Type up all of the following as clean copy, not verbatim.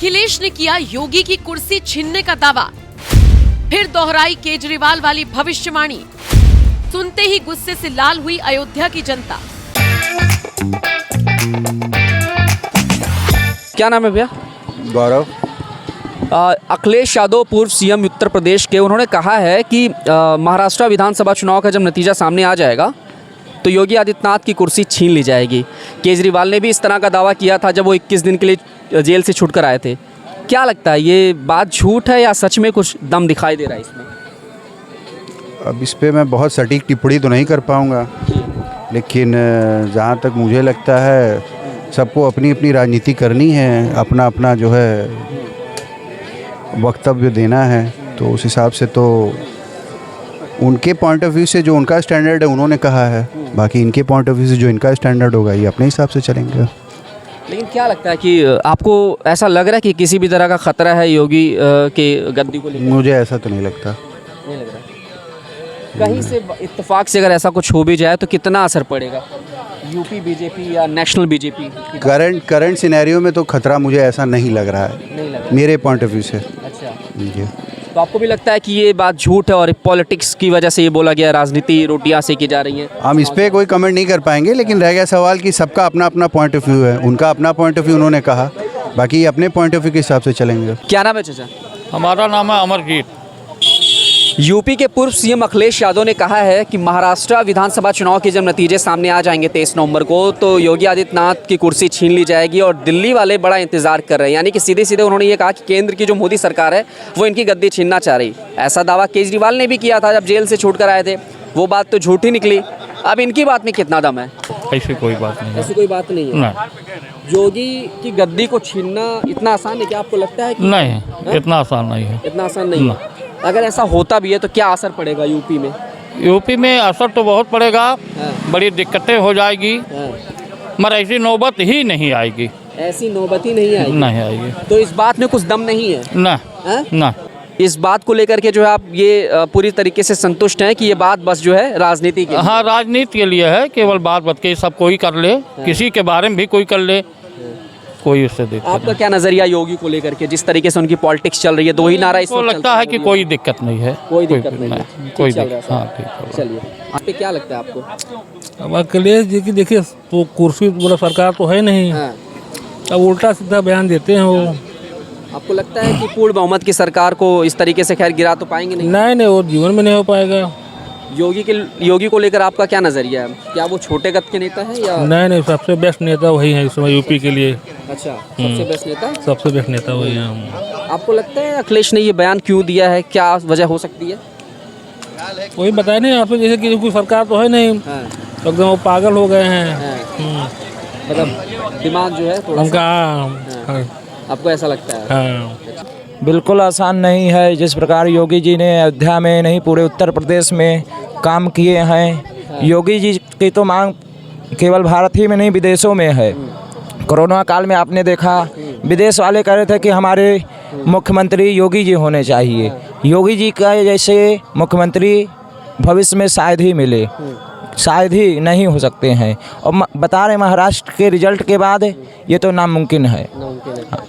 अखिलेश ने किया योगी की कुर्सी छीनने का दावा, फिर दोहराई केजरीवाल वाली भविष्यवाणी। सुनते ही गुस्से से लाल हुई अयोध्या की जनता। क्या नाम है भैया? गौरव। अखिलेश यादव पूर्व सीएम उत्तर प्रदेश के, उन्होंने कहा है कि महाराष्ट्र विधानसभा चुनाव का जब नतीजा सामने आ जाएगा तो योगी आदित्यनाथ की कुर्सी छीन ली जाएगी। केजरीवाल ने भी इस तरह का दावा किया था जब वो 21 दिन के लिए जेल से छूट कर आए थे। क्या लगता है, ये बात झूठ है या सच में कुछ दम दिखाई दे रहा है इसमें? अब इस पे मैं बहुत सटीक टिप्पणी तो नहीं कर पाऊँगा, लेकिन जहाँ तक मुझे लगता है सबको अपनी अपनी राजनीति करनी है, अपना अपना जो है वक्तव्य देना है। तो उस हिसाब से तो उनके पॉइंट ऑफ व्यू से जो उनका स्टैंडर्ड है उन्होंने कहा है, बाकी इनके पॉइंट ऑफ व्यू से जो इनका स्टैंडर्ड होगा ये अपने हिसाब से चलेंगे। लेकिन क्या लगता है कि आपको ऐसा लग रहा है कि किसी भी तरह का खतरा है योगी के गद्दी को लेकर? मुझे ऐसा तो नहीं लगता। नहीं लग रहा। कहीं से इत्तेफाक से अगर ऐसा कुछ हो भी जाए तो कितना असर पड़ेगा यूपी बीजेपी या नेशनल बीजेपी? करंट सिनेरियो में तो खतरा मुझे ऐसा नहीं लग रहा है, नहीं लग रहा। मेरे पॉइंट ऑफ व्यू से। अच्छा, जी। तो आपको भी लगता है कि ये बात झूठ है और पॉलिटिक्स की वजह से ये बोला गया, राजनीति रोटियां सेकी जा रही हैं? हम इस पर कोई कमेंट नहीं कर पाएंगे, लेकिन रह गया सवाल कि सबका अपना अपना पॉइंट ऑफ व्यू है। उनका अपना पॉइंट ऑफ व्यू उन्होंने कहा, बाकी अपने पॉइंट ऑफ व्यू के हिसाब से चलेंगे। क्या नाम है चाचा? हमारा नाम है अमरजीत। यूपी के पूर्व सीएम अखिलेश यादव ने कहा है कि महाराष्ट्र विधानसभा चुनाव के जब नतीजे सामने आ जाएंगे 23 नवंबर को तो योगी आदित्यनाथ की कुर्सी छीन ली जाएगी और दिल्ली वाले बड़ा इंतजार कर रहे हैं। यानी कि सीधे सीधे उन्होंने ये कहा कि केंद्र की जो मोदी सरकार है वो इनकी गद्दी छीनना चाह रही। ऐसा दावा केजरीवाल ने भी किया था जब जेल से छूट कर आए थे, वो बात तो झूठी निकली। अब इनकी बात में कितना दम है? ऐसी कोई बात नहीं है। ऐसी कोई बात नहीं है। नहीं, योगी की गद्दी को छीनना इतना आसान है क्या आपको लगता है? नहीं, इतना आसान नहीं है। इतना आसान नहीं है। अगर ऐसा होता भी है तो क्या असर पड़ेगा यूपी में? यूपी में असर तो बहुत पड़ेगा, हाँ। बड़ी दिक्कतें हो जाएगी, हाँ। मगर ऐसी नौबत ही नहीं आएगी। ऐसी नौबत ही नहीं आएगी? नहीं आएगी। तो इस बात में कुछ दम नहीं है? ना हाँ? ना, इस बात को लेकर के जो है आप ये पूरी तरीके से संतुष्ट हैं कि ये बात बस जो है राजनीति की? हाँ, राजनीति के लिए है, केवल बात बत के सब कोई कर ले, किसी के बारे में भी कोई कर ले, कोई उससे दिक्कत आपका क्या नजरिया योगी को लेकर के, जिस तरीके से उनकी पॉलिटिक्स चल रही है, दो ही नारा इस को वक्त लगता चलता है कि कोई दिक्कत नहीं है। कोई दिक्कत नहीं है, कोई ठीक चल रहा है दिक्कत, सब। हाँ ठीक है। चलिए, आप पे क्या लगता है आपको? अब अखिलेश जी की देखिए तो कुर्सी वाला सरकार तो है नहीं, हाँ। अब उल्टा सीधा बयान देते हैं वो। आपको लगता है कि पूर्ण बहुमत की सरकार को इस तरीके से खैर गिरा तो पाएंगे नहीं? नहीं वो जीवन में नहीं हो पाएगा। योगी को लेकर आपका क्या नजरिया है? क्या वो छोटे कद के नेता है या? नहीं सबसे बेस्ट नेता वही है इस समय यूपी के लिए। अच्छा, सबसे बेस्ट नेता? सबसे बेस्ट नेता वही है। आपको लगता है अखिलेश ने ये बयान क्यों दिया है, क्या वजह हो सकती है? वही बताया नहीं आपको, जैसे कि कोई सरकार तो है नहीं, हाँ। तो एकदम वो पागल हो गए हैं। हाँ। मतलब दिमाग जो है थोड़ा उनका हाँ। आपको ऐसा लगता है? हाँ। बिल्कुल आसान नहीं है। जिस प्रकार योगी जी ने अयोध्या में नहीं पूरे उत्तर प्रदेश में काम किए हैं, योगी जी की तो मांग केवल भारत ही में नहीं विदेशों में है। कोरोना काल में आपने देखा विदेश वाले कह रहे थे कि हमारे मुख्यमंत्री योगी जी होने चाहिए। योगी जी का जैसे मुख्यमंत्री भविष्य में शायद ही मिले, शायद ही नहीं हो सकते हैं। और बता रहे महाराष्ट्र के रिजल्ट के बाद ये तो नामुमकिन है।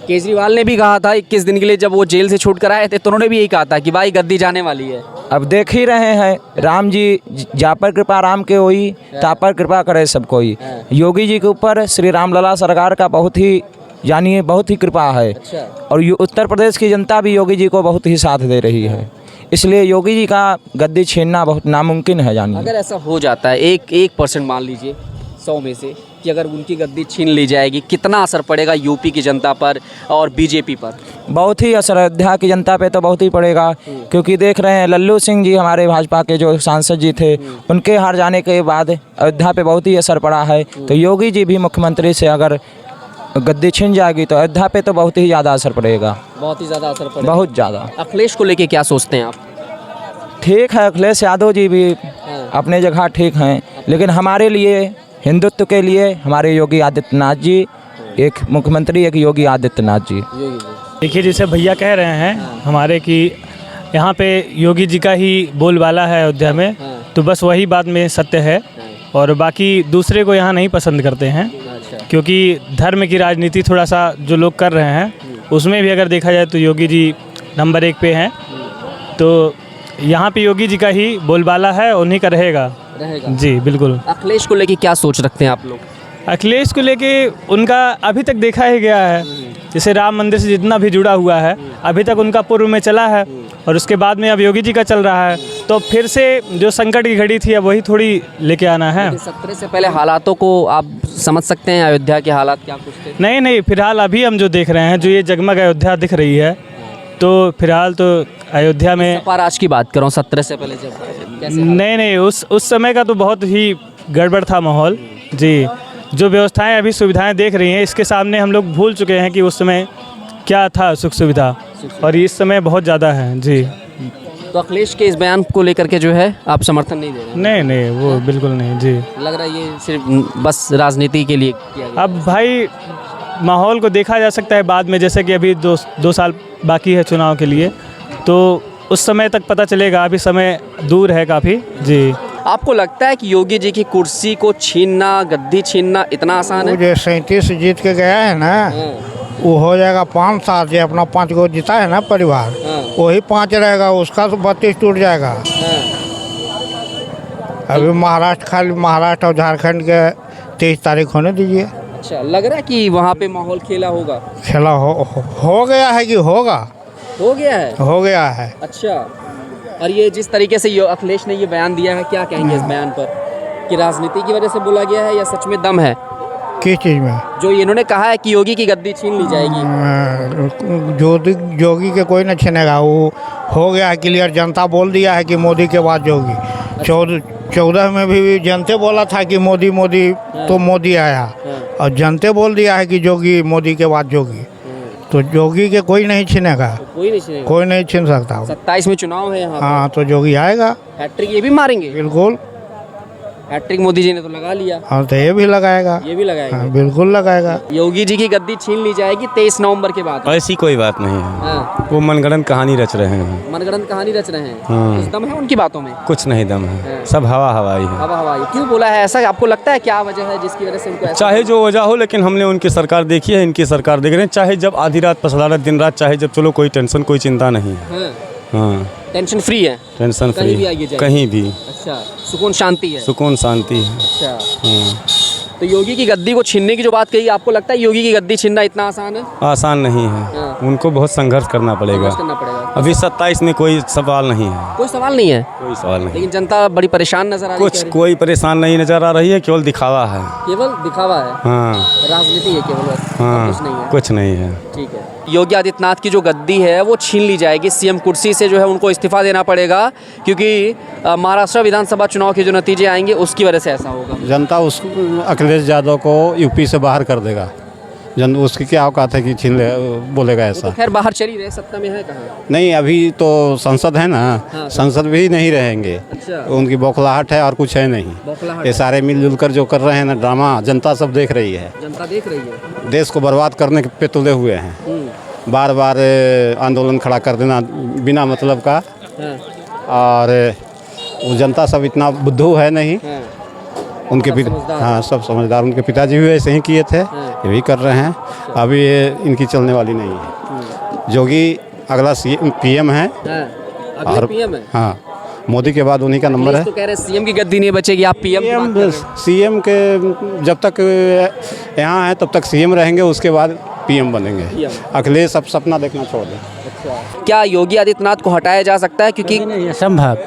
केजरीवाल ने भी कहा था 21 दिन के लिए जब वो जेल से छूट कर आए थे तो उन्होंने भी यही कहा था कि भाई गद्दी जाने वाली है। अब देख ही रहे हैं, राम जी जा पर कृपा राम के होई, ता पर कृपा करे सब कोई। योगी जी के ऊपर श्री राम लला सरकार का बहुत ही जानिए बहुत ही कृपा है। अच्छा। और उत्तर प्रदेश की जनता भी योगी जी को बहुत ही साथ दे रही है, इसलिए योगी जी का गद्दी छीनना बहुत नामुमकिन है। जानिए अगर ऐसा हो जाता है 1% मान लीजिए 100 में से कि अगर उनकी गद्दी छीन ली जाएगी, कितना असर पड़ेगा यूपी की जनता पर और बीजेपी पर? बहुत ही असर अयोध्या की जनता पे तो बहुत ही पड़ेगा, क्योंकि देख रहे हैं लल्लू सिंह जी हमारे भाजपा के जो सांसद जी थे, उनके हार जाने के बाद अयोध्या पे बहुत ही असर पड़ा है। तो योगी जी भी मुख्यमंत्री से अगर गद्दी छीन जाएगी तो अयोध्या पे तो बहुत ही ज़्यादा असर पड़ेगा, बहुत ही ज़्यादा असर पड़ेगा, बहुत ज़्यादा। अखिलेश को लेके क्या सोचते हैं आप? ठीक है, अखिलेश यादव जी भी अपने जगह ठीक हैं, लेकिन हमारे लिए हिंदुत्व के लिए हमारे योगी आदित्यनाथ जी एक मुख्यमंत्री, एक योगी आदित्यनाथ जी। देखिए जैसे भैया कह रहे हैं हमारे कि यहाँ पे योगी जी का ही बोलबाला है अयोध्या में, तो बस वही बात में सत्य है और बाकी दूसरे को यहाँ नहीं पसंद करते हैं, क्योंकि धर्म की राजनीति थोड़ा सा जो लोग कर रहे हैं उसमें भी अगर देखा जाए तो योगी जी नंबर 1 पे हैं। तो यहाँ पे योगी जी का ही बोलबाला है, उन्हीं का रहेगा जी बिल्कुल। अखिलेश को लेके क्या सोच रखते हैं आप लोग? अखिलेश को लेके उनका अभी तक देखा ही गया है, जैसे राम मंदिर से जितना भी जुड़ा हुआ है अभी तक उनका पूर्व में चला है, और उसके बाद में अब योगी जी का चल रहा है, तो फिर से जो संकट की घड़ी थी अब वही थोड़ी लेके आना है। 17 से पहले हालातों को आप समझ सकते हैं, अयोध्या के हालात क्या कुछ थे? नहीं, फिलहाल अभी हम जो देख रहे हैं, जो ये जगमग अयोध्या दिख रही है, तो फिलहाल तो अयोध्या में पर आज की बात कर रहा हूँ, 17 से पहले जब कैसे? नहीं, उस समय का तो बहुत ही गड़बड़ था माहौल जी। जो व्यवस्थाएं अभी सुविधाएं देख रही हैं, इसके सामने हम लोग भूल चुके हैं कि उस समय क्या था सुख सुविधा, और इस समय बहुत ज़्यादा है जी। तो अखिलेश के इस बयान को लेकर के जो है आप समर्थन नहीं दे रहे हैं? नहीं, वो बिल्कुल नहीं जी। लग रहा है ये सिर्फ बस राजनीति के लिए किया गया। अब भाई माहौल को देखा जा सकता है बाद में, जैसे कि अभी दो साल बाकी है चुनाव के लिए, तो उस समय तक पता चलेगा, अभी समय दूर है काफ़ी जी। आपको लगता है कि योगी जी की कुर्सी को छीनना, गद्दी छीनना इतना आसान है? वो जो 37 जीत के गया है ना, वो हो जाएगा 5 साल से। अपना 5 गो जीता है ना परिवार, वही 5 रहेगा, उसका तो 32 टूट जाएगा। अभी महाराष्ट्र, खाली महाराष्ट्र और झारखंड के 23 तारीख होने दीजिए। अच्छा, लग रहा है कि वहाँ पे माहौल खेला होगा? खेला हो गया है कि होगा? हो गया है। हो गया है। अच्छा, और ये जिस तरीके से अखिलेश ने ये बयान दिया है, क्या कहेंगे इस बयान पर? कि राजनीति की वजह से बोला गया है या सच में दम है? किस चीज़ में? जो इन्होंने कहा है कि योगी की गद्दी छीन ली जाएगी। जोगी के कोई नहीं छीनेगा, वो हो गया है क्लियर। जनता बोल दिया है कि मोदी के बाद जोगी। 14 में भी जनते बोला था कि मोदी, तो मोदी आया, और जनते बोल दिया है कि जोगी, मोदी के बाद जोगी। तो जोगी के कोई नहीं छीनेगा, कोई नहीं छीन सकता। 27 में चुनाव है यहाँ। हाँ, तो जोगी आएगा। हैट्रिक ये भी मारेंगे? बिल्कुल, हैट्रिक मोदी जी ने तो लगा लिया। हाँ, तो ये भी लगाएगा। ये भी लगाएगा। हाँ, बिल्कुल लगाएगा। योगी जी की गद्दी छीन ली जाएगी 23 नवंबर के बाद? ऐसी कोई बात नहीं है। हाँ। वो मनगढ़ंत कहानी रच रहे हैं। मनगढ़ंत कहानी रच रहे हैं। हाँ। कुछ दम है उनकी बातों में? कुछ नहीं दम है, हाँ। सब हवाई है। हवा क्यों बोला है ऐसा? आपको लगता है क्या वजह है जिसकी वजह से उनको ऐसा? चाहे जो वजह हो, लेकिन हमने उनकी सरकार देखी है, इनकी सरकार देख रहे हैं। चाहे जब आधी रात पसरात, दिन रात, चाहे जब, चलो कोई टेंशन, कोई चिंता नहीं है। हाँ। हाँ, टेंशन फ्री है, टेंशन कहीं भी आइए फ्री, जाइए। कहीं भी अच्छा, सुकून शांति है। सुकून शांति है। अच्छा, हाँ। तो योगी की गद्दी को छीनने की जो बात कही, आपको लगता है योगी की गद्दी छीनना इतना आसान है? आसान नहीं है। हाँ। उनको बहुत संघर्ष करना पड़ेगा। संघर्ष करना पड़ेगा। अभी 27 में कोई सवाल नहीं है। कोई सवाल नहीं है, कोई सवाल नहीं। लेकिन जनता बड़ी परेशान नजर आ रही है। कोई परेशान नहीं नजर आ रही है, केवल दिखावा है। केवल दिखावा है। हाँ, राजनीति है केवल, बस। हाँ, कुछ नहीं है। कुछ नहीं है। ठीक है। योगी आदित्यनाथ की जो गद्दी है वो छीन ली जाएगी, सीएम कुर्सी से जो है उनको इस्तीफा देना पड़ेगा, क्योंकि महाराष्ट्र विधानसभा चुनाव के जो नतीजे आएंगे उसकी वजह से ऐसा होगा। जनता उस अखिलेश यादव को यूपी से बाहर कर देगा। उसकी क्या औकात है कि छीन ले, बोलेगा ऐसा? तो खैर बाहर चली रहे, सत्ता में है कहाँ? नहीं, अभी तो संसद है ना। हाँ। संसद भी नहीं रहेंगे। अच्छा। उनकी बौखलाहट है और कुछ है नहीं। बौखलाहट ये सारे मिलजुल कर जो कर रहे हैं ना ड्रामा, जनता सब देख रही है। जनता देख रही है। देश को बर्बाद करने पे तुले हुए हैं। बार बार आंदोलन खड़ा कर देना बिना मतलब का। हाँ। और वो जनता सब इतना बुद्धू है नहीं। हाँ। उनके सब समझदार। हाँ, सब समझदार। उनके पिताजी भी वैसे ही किए थे, ये भी कर रहे हैं। अभी ये इनकी चलने वाली नहीं है। जोगी अगला पीएम है। हाँ। अगले पीएम है। हाँ, मोदी के बाद उन्हीं का नंबर है। तो कह रहे सीएम की गद्दी नहीं बचेगी, आप पीएम। सीएम के जब तक यहाँ है तब तक सीएम रहेंगे, उसके बाद पीएम बनेंगे। अखिलेश सब सपना देखना छोड़ दें। क्या योगी आदित्यनाथ को हटाया जा सकता है? क्योंकि नहीं, असंभव।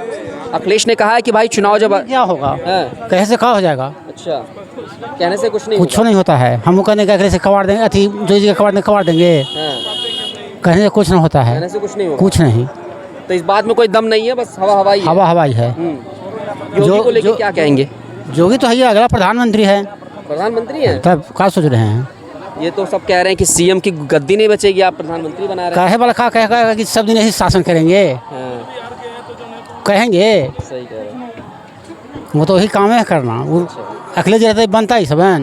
अखिलेश ने कहा है कि भाई चुनाव जब क्या होगा, हाँ। कैसे क्या हो जाएगा? अच्छा, कहने से कुछ नहीं कुछ नहीं होता है। हम कहने का अखिलेश से कबाड़ देंगे, अथी जो जी कबाड़ देंगे, कहने से कुछ नहीं होता है। कहने से कुछ नहीं होगा। कुछ नहीं। तो इस बात में कोई दम नहीं है, बस हवा ही है। हवा ही है। योगी को लेके क्या कहेंगे? योगी तो है, अगला प्रधानमंत्री है। प्रधानमंत्री है, तब क्या सोच रहे हैं? ये तो सब कह रहे हैं कि सीएम की गद्दी नहीं बचेगी, आप प्रधानमंत्री बना रहे कहे वाला कहेगा कि सब दिन ऐसे शासन करेंगे, कहेंगे। सही कह रहे हैं। वो तो वही काम है करना। वो अखिलेश रहते बनता ही सब है।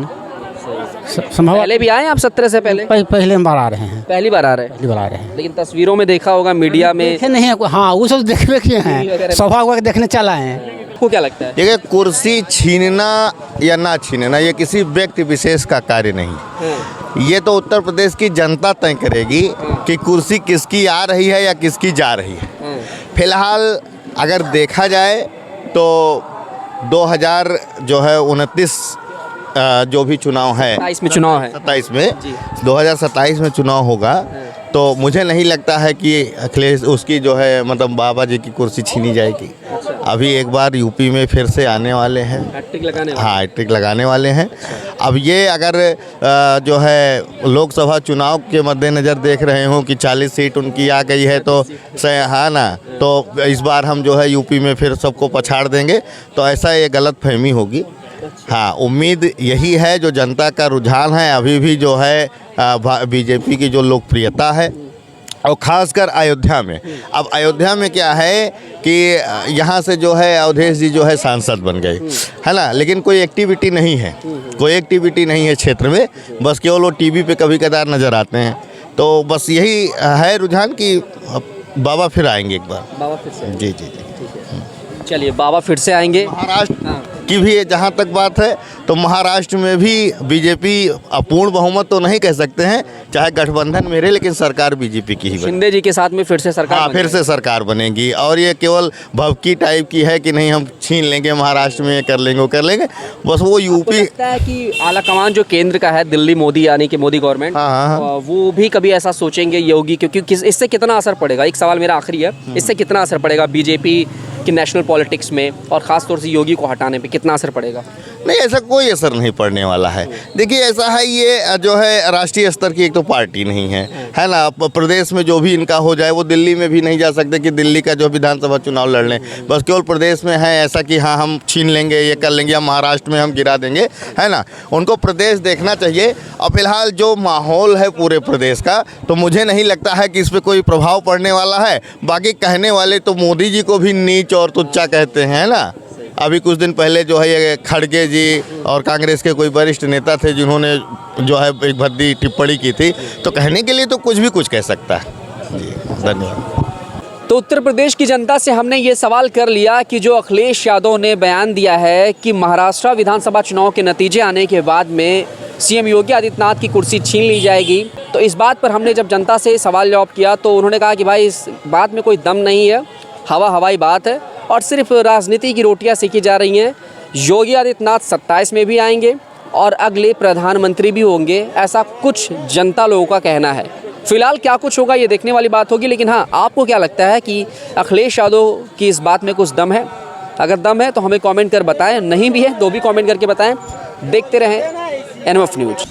संभव पहले भी आए आप 17 से पहले? पहले बार आ रहे हैं, पहली बार आ रहे हैं। पहली बार आ रहे हैं। लेकिन तस्वीरों में देखा होगा, मीडिया में देखे नहीं है, हाँ वो सब देखने के हैं, सभा हुआ देखने चला है। आपको क्या लगता है? देखिए, कुर्सी छीनना या ना छीनना ये किसी व्यक्ति विशेष का कार्य नहीं, ये तो उत्तर प्रदेश की जनता तय करेगी कि कुर्सी किसकी आ रही है या किसकी जा रही है। फिलहाल अगर देखा जाए तो 2029 जो भी चुनाव है, 27 में चुनाव है, 27 में 2027 में चुनाव होगा, तो मुझे नहीं लगता है कि अखिलेश उसकी जो है मतलब बाबा जी की कुर्सी छीनी जाएगी। अभी एक बार यूपी में फिर से आने वाले हैं, हैट्रिक लगाने वाले। हाँ हैट्रिक लगाने वाले हैं। अब ये अगर जो है लोकसभा चुनाव के मद्देनज़र देख रहे हो कि 40 सीट उनकी आ गई है, तो हाँ ना, तो इस बार हम जो है यूपी में फिर सबको पछाड़ देंगे, तो ऐसा ये गलत फहमी होगी। हाँ, उम्मीद यही है, जो जनता का रुझान है अभी भी जो है बीजेपी की जो लोकप्रियता है, और ख़ासकर अयोध्या में। अब अयोध्या में क्या है कि यहाँ से जो है अवधेश जी जो है सांसद बन गए, है ना, लेकिन कोई एक्टिविटी नहीं है, कोई एक्टिविटी नहीं है क्षेत्र में, बस केवल वो टीवी पे कभी कदार नज़र आते हैं। तो बस यही है रुझान कि बाबा फिर आएंगे एक बार। बाबा फिर से? जी जी जी। चलिए, बाबा फिर से आएंगे। महाराष्ट्र की भी जहाँ तक बात है, तो महाराष्ट्र में भी बीजेपी अपूर्ण बहुमत तो नहीं कह सकते हैं, चाहे गठबंधन में रहे, लेकिन सरकार बीजेपी की ही बनेगी। शिंदे जी के साथ में फिर से सरकार हाँ, फिर से सरकार बनेगी। और ये केवल भवकी टाइप की है कि नहीं हम छीन लेंगे महाराष्ट्र में, ये कर लेंगे वो कर लेंगे, बस वो यूपी। लगता है कि आला कमान जो केंद्र का है, दिल्ली मोदी यानी कि मोदी गवर्नमेंट, वो भी कभी ऐसा सोचेंगे योगी, क्योंकि इससे कितना असर पड़ेगा, एक सवाल मेरा आखिरी है, इससे कितना असर पड़ेगा बीजेपी कि नेशनल पॉलिटिक्स में, और ख़ास तौर से योगी को हटाने पे कितना असर पड़ेगा? नहीं, ऐसा कोई असर नहीं पड़ने वाला है। देखिए, ऐसा है, ये जो है राष्ट्रीय स्तर की एक तो पार्टी नहीं है ना, प्रदेश में जो भी इनका हो जाए, वो दिल्ली में भी नहीं जा सकते कि दिल्ली का जो विधानसभा चुनाव लड़ लें, बस केवल प्रदेश में है ऐसा कि हाँ हम छीन लेंगे, ये कर लेंगे, या महाराष्ट्र में हम गिरा देंगे, है ना। उनको प्रदेश देखना चाहिए। और फिलहाल जो माहौल है पूरे प्रदेश का, तो मुझे नहीं लगता है कि इस पर कोई प्रभाव पड़ने वाला है। बाकी कहने वाले तो मोदी जी को भी नीच और तुच्चा कहते हैं ना। अभी कुछ दिन पहले जो है ये खड़गे जी और कांग्रेस के कोई वरिष्ठ नेता थे जिन्होंने जो है एक भद्दी टिप्पणी की थी, तो कहने के लिए तो कुछ भी कुछ कह सकता है। जी, धन्यवाद। तो उत्तर प्रदेश की जनता से हमने ये सवाल कर लिया कि जो अखिलेश यादव ने बयान दिया है कि महाराष्ट्र विधानसभा चुनाव के नतीजे आने के बाद में सीएम योगी आदित्यनाथ की कुर्सी छीन ली जाएगी, तो इस बात पर हमने जब जनता से सवाल जवाब किया तो उन्होंने कहा कि भाई इस बात में कोई दम नहीं है, हवाई बात है और सिर्फ राजनीति की रोटियां सेकी जा रही हैं। योगी आदित्यनाथ 27 में भी आएंगे और अगले प्रधानमंत्री भी होंगे, ऐसा कुछ जनता लोगों का कहना है। फिलहाल क्या कुछ होगा ये देखने वाली बात होगी, लेकिन हाँ, आपको क्या लगता है कि अखिलेश यादव की इस बात में कुछ दम है? अगर दम है तो हमें कमेंट कर बताएं, नहीं भी है तो भी कमेंट करके बताएं। देखते रहें NMF न्यूज़।